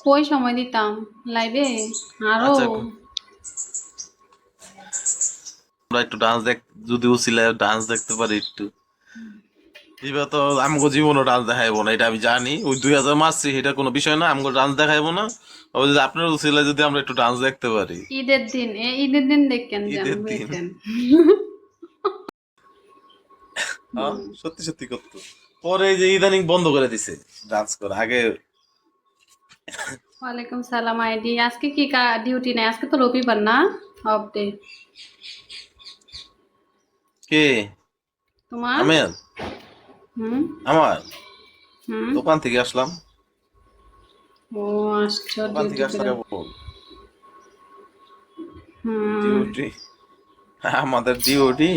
কই সময় দিতাম লাইভে আরো। আচ্ছা আমরা একটু ডান্স যদি উচিলায় ডান্স দেখতে পারি একটু। এবার তো আমগো জীবনও ডান্স দেখাইবো না, এটা আমি জানি। ওই 2000 মারছি, এটা কোনো বিষয় না, আমগো ডান্স দেখাইবো না। ওই যদি আপনার উচিলায় যদি আমরা একটু ডান্স দেখতে পারি ঈদের দিন ঈদের দিন দেখেন যান ঈদের দিন। বুঝছেন। হ্যাঁ সত্যি সত্যি করতো। পরে এই যে ইদানিং বন্ধ করে দিছে ডান্স করা। আগে ওয়ালাইকুম সালাম আইডি। আজকে কি ডিউটি নাই? আজকে তো রবিবার না, অফ ডে। কে? তোমার? আমি হুম আমার হুম। দোকান থেকে আসলাম। ও আসছো দোকান থেকে ডিউটি আসলাম করে। কেবল। হুম। ডিউটি, আমাদের ডিউটি।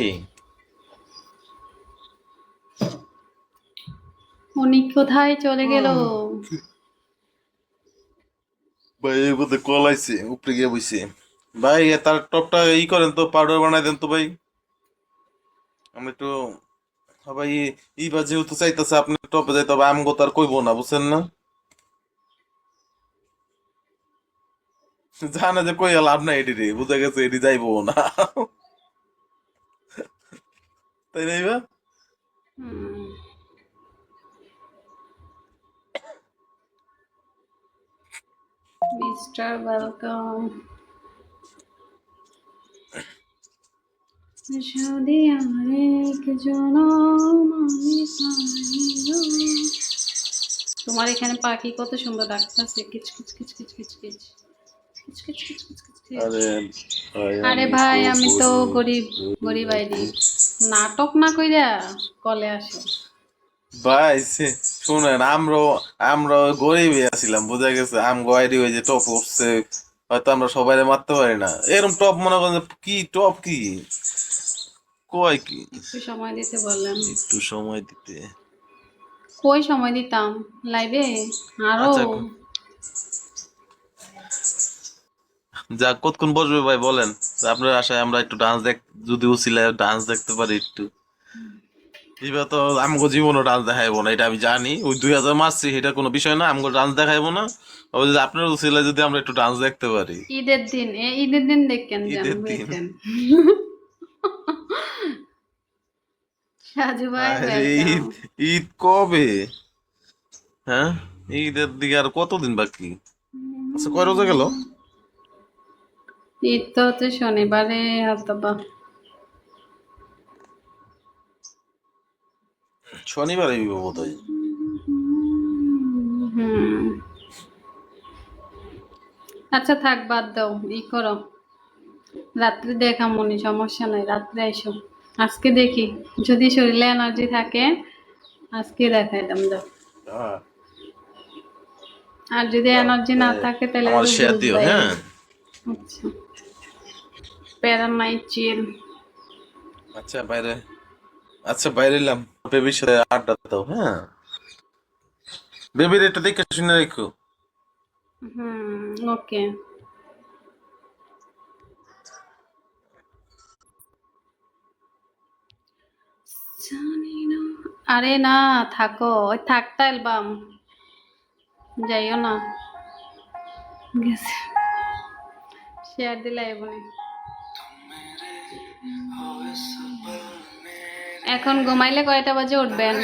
উনি কোথায় চলে গেল? ভাই এই বোধহয় কল আইছে, উপরে গিয়ে বইছে। ভাই তার টপটা ই করেন তো, পাউডার বানাই দেন তো ভাই। আমি একটু ভাই বা যেহেতু চাইতেছে আপনি টপে যাইতে হবে, আমগো তো আর কইবো না, বুঝছেন না? জানে যে কই লাভ নাই, এটি রে বুঝা গেছে, এটি যাইবো না। তাই নাই বা? হুম। Mister welcome. যদি আরেক জনম আমি পাইল। তোমার এখানে পাখি কত সুন্দর ডাকতেছে, কিচ কিচ কিচ কিচ কিচ কিচ কিচ কিচ কিচ কিচ কিচ কিচ। আরে ভাই আরে আমি ভাই তো আমি তো গরিব গরিব, গরিব আইডি। নাটক না কইরা কলে আসো। ভাই শুনেন, আমরা গরিবই আছিলাম, বুঝা গেছে। আমগো আইডি ওই যে টপ উঠছে, হয়তো আমরা সবাই মারতে পারি না এরকম টপ। মনে করেন যে কি টপ কি কয় কি, একটু সময় দিতে বললেন। একটু সময় দিতে। কই সময় দিতাম লাইভে আরো। আচ্ছা যা কতক্ষণ বসবে ভাই বলেন। তো আপনার আশায় আমরা একটু ডান্স যদি উচিলায় ডান্স দেখতে পারি একটু। এবার তো আমগো জীবনও ডান্স দেখাইবো না, এটা আমি জানি। ওই 2000 মারছি, এটা কোনো বিষয় না, আমগো ডান্স দেখাইবো না। ওই যদি আপনার উচিলায় যদি আমরা একটু ডান্স দেখতে পারি ঈদের দিন ঈদের দিন দেখেন যান ঈদের দিন। বুঝছেন। সাজু ভাই আরে ওয়েলকাম। ঈদ, ঈদ কবে? হ্যাঁ ঈদের দিকে আর কতদিন বাকি? আচ্ছা কয় রোজা গেল? ঈদ তো হচ্ছে শনিবারে হয়তোবা। শনিবারে বোধ হয়। হুম। আচ্ছা থাক বাদ দাও, করো। রাত্রে দেখা মনি, সমস্যা নাই, রাত্রে এসো। আজকে দেখি, যদি শরীরে এনার্জি থাকে আজকে দেখাইতাম দাও। হ্যাঁ, আর যদি দাও এনার্জি না তাই থাকে তাহলে আমার তো শেয়ার দিও, বুঝবাই। হ্যাঁ। আচ্ছা, প্যারা নাই, চিল। আচ্ছা বাইরে, আচ্ছা বাইরে এলাম। বেবির সাথে আড্ডা দাও, হ্যাঁ। বেবির একটু দেখে শুনে রেখো। ওকে। জানি না। আরে না, থাকো, ওই থাকতা অ্যালবাম, যাইও না। গেছে, শেয়ার দিলে এমনি। এখন ঘুমাইলে কয়টা বাজে উঠবেন?